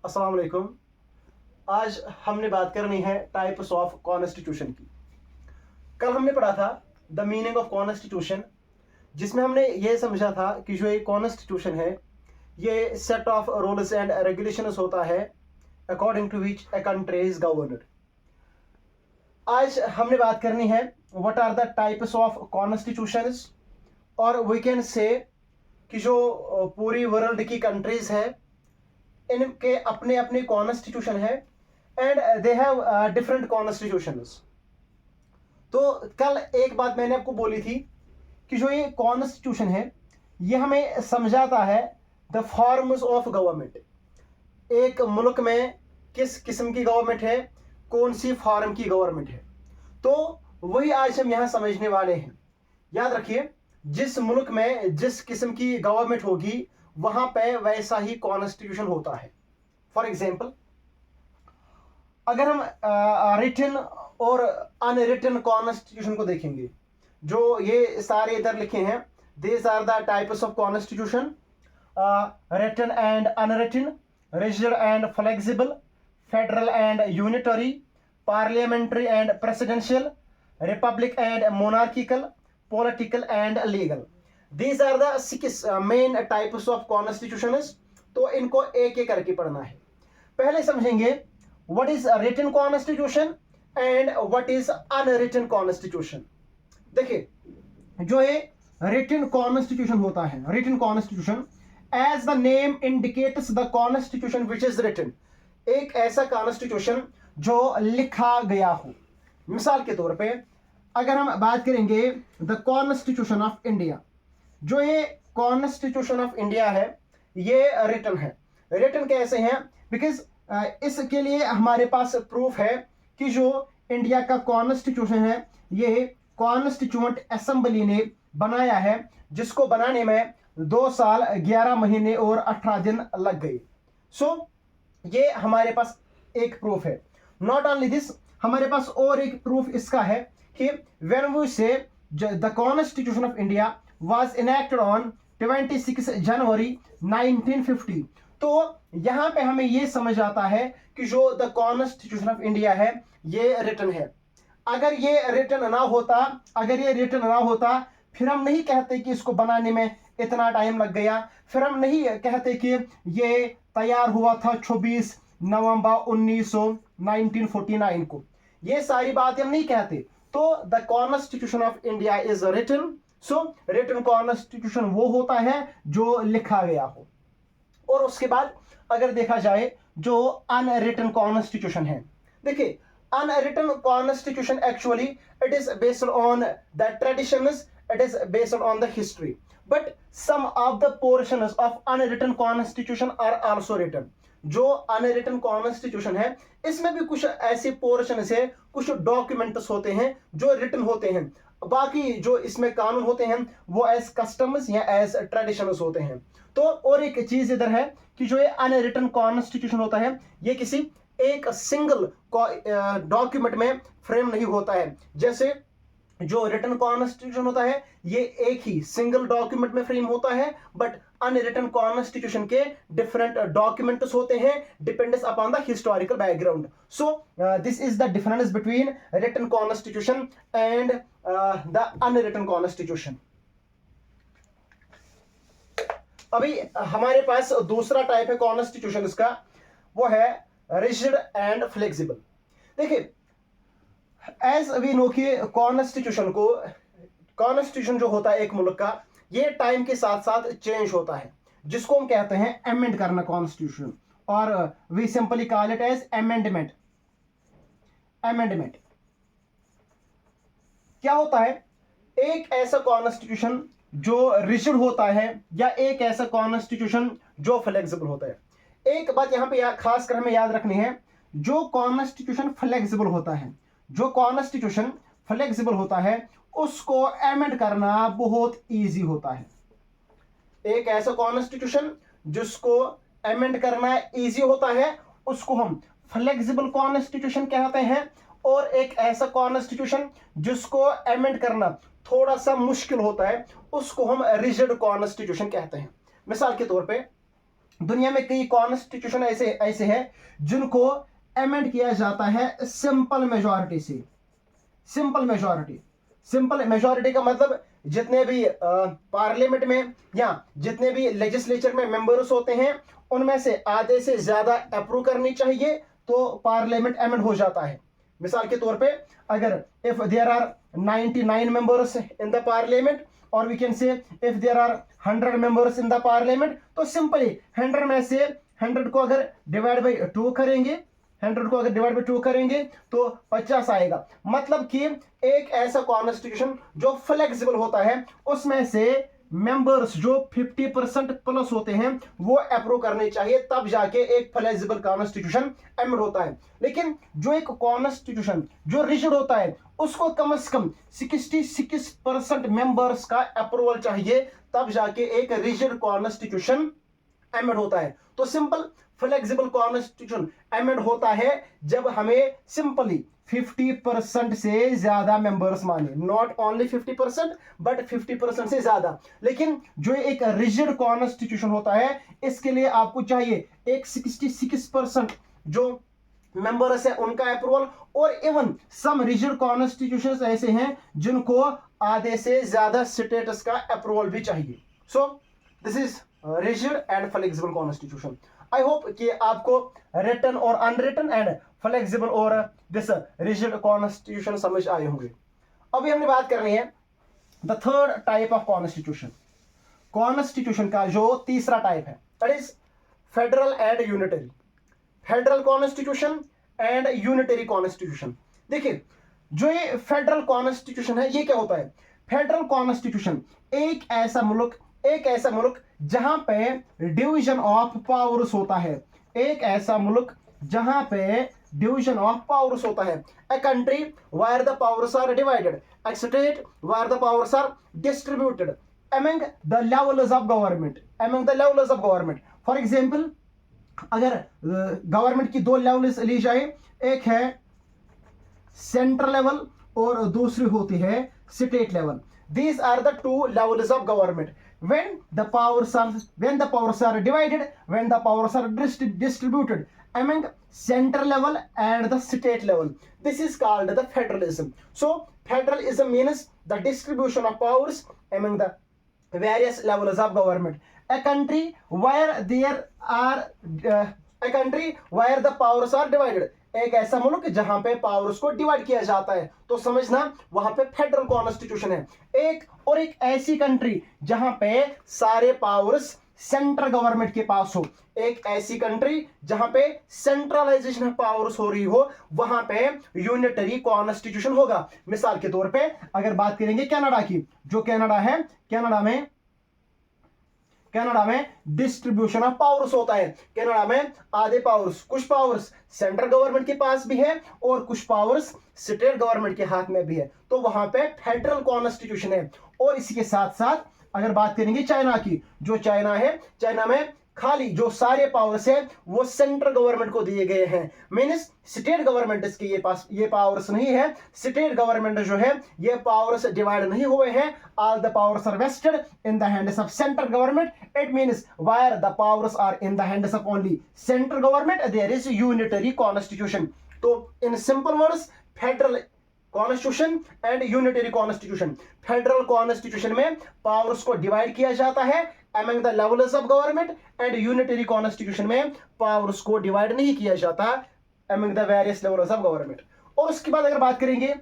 अस्सलाम वालेकुम। आज हमने बात करनी है टाइप्स ऑफ कॉन्स्टिट्यूशन की। कल हमने पढ़ा था द मीनिंग ऑफ कॉन्स्टिट्यूशन, जिसमें हमने ये समझा था कि जो ये कॉन्स्टिट्यूशन है ये set of rules and regulations होता है according to which a country is governed. आज हमने बात करनी है what are the types of constitutions, और वी कैन से कि जो पूरी वर्ल्ड की कंट्रीज है इनके अपने अपने कॉन्स्टिट्यूशन है and they have different constitutions. तो कल एक बात मैंने आपको बोली थी कि जो ये कॉन्स्टिट्यूशन है ये हमें समझाता है द फॉर्म्स ऑफ गवर्नमेंट। एक मुल्क में किस किस्म की गवर्नमेंट है, कौन सी फॉर्म की गवर्नमेंट है, तो वही आज हम यहाँ समझने वाले हैं। याद रखिए, जिस मुल्क में जिस किस्म की गवर्नमेंट होगी वहां पे वैसा ही कॉन्स्टिट्यूशन होता है। फॉर एग्जाम्पल, अगर हम रिटन और अनरिटन कॉन्स्टिट्यूशन को देखेंगे, जो ये सारे इधर लिखे हैं, these are the types of constitution: written and unwritten, rigid and flexible, federal and unitary, parliamentary and presidential, republic and monarchical, political and legal. These are the six main types of constitutions। तो इनको एक एक करके पढ़ना है। पहले समझेंगे what is a written constitution and what is unwritten constitution। देखिए, जो ये written constitution होता है, written constitution as the name indicates the constitution which is written, एक ऐसा constitution जो लिखा गया हो। मिसाल के तौर पे अगर हम बात करेंगे द कॉन्स्टिट्यूशन ऑफ इंडिया, जो ये कॉन्स्टिट्यूशन ऑफ इंडिया है ये रिटन है। रिटन कैसे हैं? बिकॉज इसके लिए हमारे पास प्रूफ है कि जो इंडिया का कॉन्स्टिट्यूशन है ये कॉन्स्टिट्यूएंट असेंबली ने बनाया है, जिसको बनाने में 2 साल 11 महीने और 18 दिन लग गए। सो ये हमारे पास एक प्रूफ है। नॉट ओनली दिस, हमारे पास और एक प्रूफ इसका है कि व्हेन वी से the constitution of India was enacted on 26 जनवरी 1950। तो यहां पे हमें यह समझ आता है कि जो द कॉन्स्टिट्यूशन ऑफ इंडिया है ये रिटन है। अगर ये रिटन ना होता, फिर हम नहीं कहते कि इसको बनाने में इतना टाइम लग गया, फिर हम नहीं कहते कि ये तैयार हुआ था 26 नवंबर 1949 को। ये सारी बातें हम नहीं कहते। तो the constitution of India is written. So written constitution वो होता है जो लिखा गया हो। और उसके बाद अगर देखा जाए जो अनरिटन कॉन्स्टिट्यूशन है, देखिए unwritten constitution actually it is based on the traditions, it is based on the history, but some of the portions of unwritten constitution are also written. जो अनरिटन कॉन्स्टिट्यूशन है इसमें भी कुछ ऐसे पोर्शंस है, कुछ डॉक्यूमेंट्स होते हैं जो रिटन होते हैं, बाकी जो इसमें कानून होते हैं वो एज कस्टम्स या एज ट्रेडिशंस होते हैं। तो और एक चीज इधर है कि जो ये अनरिटन कॉन्स्टिट्यूशन होता है ये किसी एक सिंगल डॉक्यूमेंट में फ्रेम नहीं होता है। जैसे जो रिटन कॉन्स्टिट्यूशन होता है ये एक ही सिंगल डॉक्यूमेंट में फ्रेम होता है, बट अनरिटन कॉन्स्टिट्यूशन के डिफरेंट डॉक्यूमेंट्स होते हैं, depends upon the historical background. So this is the difference between written constitution and the unwritten constitution. अभी हमारे पास दूसरा टाइप है कॉन्स्टिट्यूशन का, वो है रिजिड एंड फ्लेक्सिबल। देखिए, एज वी नो कि कॉन्स्टिट्यूशन जो होता है एक मुल्क का, ये टाइम के साथ साथ चेंज होता है, जिसको हम कहते हैं अमेंड करना कॉन्स्टिट्यूशन, और we simply call it as amendment. क्या होता है? एक ऐसा कॉन्स्टिट्यूशन जो रिजिड होता है या एक ऐसा कॉन्स्टिट्यूशन जो फ्लेक्सिबल होता है। एक बात यहां पे खास कर हमें याद रखनी है, जो कॉन्स्टिट्यूशन फ्लेक्सिबल होता है उसको अमेंड करना बहुत इजी होता है। एक ऐसा कॉन्स्टिट्यूशन जिसको अमेंड करना इजी होता है उसको हम फ्लेक्सिबल कॉन्स्टिट्यूशन कहते हैं, और एक ऐसा कॉन्स्टिट्यूशन जिसको अमेंड करना थोड़ा सा मुश्किल होता है उसको हम रिजिड कॉन्स्टिट्यूशन कहते हैं। मिसाल के तौर पे दुनिया में कई कॉन्स्टिट्यूशन ऐसे ऐसे हैं जिनको अमेंड किया जाता है सिंपल मेजॉरिटी से। सिंपल मेजॉरिटी का मतलब जितने भी पार्लियामेंट में या जितने भी लेजिस्लेचर में मेंबर्स होते हैं उनमें से आधे से ज्यादा अप्रूव करनी चाहिए तो पार्लियामेंट अमेंड हो जाता है। मिसाल के तौर पे अगर if there are 99 members in the parliament और we can say if there are 100 members in the parliament, तो सिंपली 100 में से 100 को अगर डिवाइड बाई 2 करेंगे, 100 को अगर डिवाइड बाई 2 करेंगे तो 50 आएगा। मतलब कि एक ऐसा कॉन्स्टिट्यूशन जो फ्लेक्सिबल होता है उसमें से मेंबर्स जो 50% प्लस होते हैं वो अप्रूव करने चाहिए, तब जाके एक फ्लेक्सिबल कॉन्स्टिट्यूशन अमेंड होता है। लेकिन जो एक कॉन्स्टिट्यूशन जो रिजिड होता है उसको कम से कम 66% मेंबर्स का अप्रूवल चाहिए, तब जाके एक रिजिड कॉन्स्टिट्यूशन अमेंड होता है। तो सिंपल फ्लेक्सिबल कॉन्स्टिट्यूशन अमेंड होता है जब हमें सिंपली 50% से ज्यादा मेंबर्स माने, नॉट ओनली 50% बट 50% से ज्यादा। लेकिन जो एक रिजिड कॉन्स्टिट्यूशन होता है इसके लिए आपको चाहिए एक 66% जो मेंबर्स है उनका अप्रूवल, और इवन सम रिजिड कॉन्स्टिट्यूशंस ऐसे हैं जिनको आधे से ज्यादा स्टेट्स का अप्रूवल भी चाहिए। सो this is rigid and flexible constitution. I hope कि आपको रिटन और अनरिटन एंड फ्लेक्सिबल और दिस रिजिड कॉन्स्टिट्यूशन समझ आए होंगे। अभी हमने बात करनी है the third type of constitution. Constitution का जो तीसरा टाइप है that is federal and unitary. Federal constitution and unitary constitution. देखिए जो ये फेडरल कॉन्स्टिट्यूशन है ये क्या होता है? फेडरल कॉन्स्टिट्यूशन एक ऐसा मुल्क जहां पे डिवीजन ऑफ पावर्स होता है, एक ऐसा मुल्क जहां पे डिवीजन ऑफ पावर्स होता है। A country where the powers are divided, a state where the powers are distributed among the levels of government। For example अगर गवर्नमेंट की दो लेवल्स ली जाए, एक है सेंट्रल लेवल और दूसरी होती है state level. These are the two levels of government. When the powers are divided, when the powers are distributed among central level and the state level, this is called the federalism. So federalism means the distribution of powers among the various levels of government. A country where the powers are divided, एक ऐसा मुल्क जहां पे powers को divide किया जाता है, तो समझना वहां पे फेडरल कॉन्स्टिट्यूशन है। एक ऐसी कंट्री जहां पे सारे पावर्स सेंट्रल गवर्नमेंट के पास हो, एक ऐसी कंट्री जहां पे सेंट्रलाइजेशन ऑफ पावर्स हो रही हो, वहां पे यूनिटरी कॉन्स्टिट्यूशन होगा। मिसाल के तौर पे अगर बात करेंगे कनाडा की, जो कनाडा है, कनाडा में डिस्ट्रीब्यूशन ऑफ पावर्स होता है। कनाडा में आधे पावर्स, कुछ पावर्स सेंट्रल गवर्नमेंट के पास भी है और कुछ पावर्स स्टेट गवर्नमेंट के हाथ में भी है, तो वहां पे फेडरल कॉन्स्टिट्यूशन है। और इसी के साथ साथ अगर बात करेंगे चाइना की, जो चाइना है, चाइना में खाली जो सारे पावर्स है वो सेंट्रल गवर्नमेंट को दिए गए हैं। मींस स्टेट गवर्नमेंट इसके ये पावर्स नहीं है। स्टेट गवर्नमेंट जो है ये पावर्स डिवाइड नहीं हुए हैं। All the powers are vested in the hands of central government. It means where the powers are in the hands of only central government, there is unitary constitution. तो in simple words, federal constitution and unitary constitution. Federal constitution में powers को divide किया जाता है among the levels of government, and unitary constitution में powers को divide नहीं किया जाता among the various levels of government। और उसके बाद अगर बात करेंगे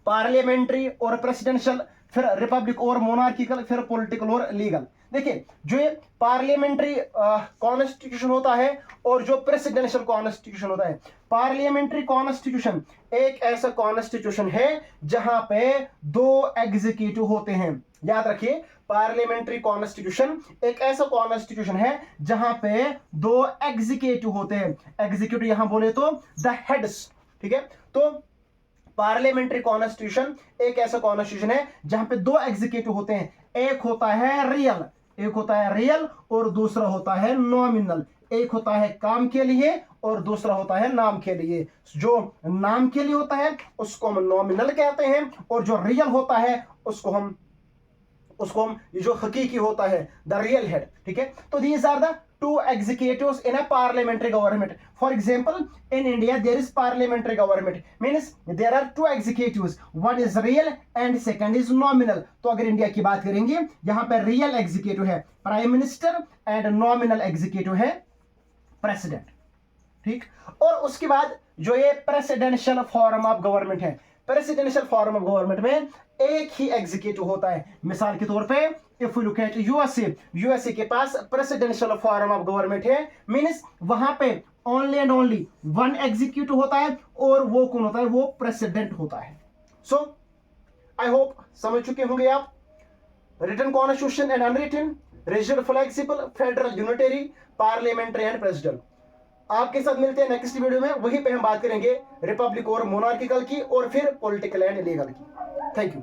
पार्लियामेंट्री और प्रेसिडेंशियल, फिर रिपब्लिक और मोनार्किकल, फिर पॉलिटिकल और लीगल। देखिए जो ये पार्लियामेंट्री कॉन्स्टिट्यूशन होता है और जो प्रेसिडेंशियल कॉन्स्टिट्यूशन होता है, पार्लियामेंट्री कॉन्स्टिट्यूशन एक ऐसा कॉन्स्टिट्यूशन है जहां पे दो एग्जीक्यूटिव होते हैं। याद रखिए, पार्लियामेंट्री कॉन्स्टिट्यूशन एक ऐसा कॉन्स्टिट्यूशन है जहां पे दो एग्जीक्यूटिव होते हैं। एग्जीक्यूटिव यहां बोले तो द हेड्स, ठीक है। तो पार्लियामेंट्री कॉन्स्टिट्यूशन एक ऐसा कॉन्स्टिट्यूशन है जहां पे दो एग्जीक्यूटिव होते हैं। एक होता है रियल और दूसरा होता है नॉमिनल। एक होता है काम के लिए और दूसरा होता है नाम के लिए। जो नाम के लिए होता है उसको हम नॉमिनल कहते हैं, और जो रियल होता है उसको हम जो हकीकी होता है द रियल हेड, ठीक है। तो these are the two executives in a parliamentary government. For example, in India there is parliamentary government, means there are two executives, one is real and second is nominal. तो अगर India की बात करेंगे, यहाँ पर रियल एग्जीक्यूटिव है prime minister and nominal executive है president, ठीक। और उसके बाद जो ये प्रेसिडेंशियल फॉर्म ऑफ गवर्नमेंट है, प्रेसिडेंशियल फॉर्म ऑफ गवर्नमेंट में एक ही एग्जीक्यूटिव होता है। मिसाल के तौर पे if you look at USA के पास प्रेसिडेंशियल फॉर्म ऑफ गवर्नमेंट है, मींस वहां पे only and only one executive होता है, और वो कौन होता है, वो प्रेसिडेंट होता है। सो आई होप समझ चुके होंगे आप written constitution and unwritten, rigid flexible, federal unitary, parliamentary and president. आपके साथ मिलते हैं नेक्स्ट वीडियो में, वहीं पे हम बात करेंगे रिपब्लिक और मोनार्किकल की, और फिर पॉलिटिकल एंड लीगल की। Thank you.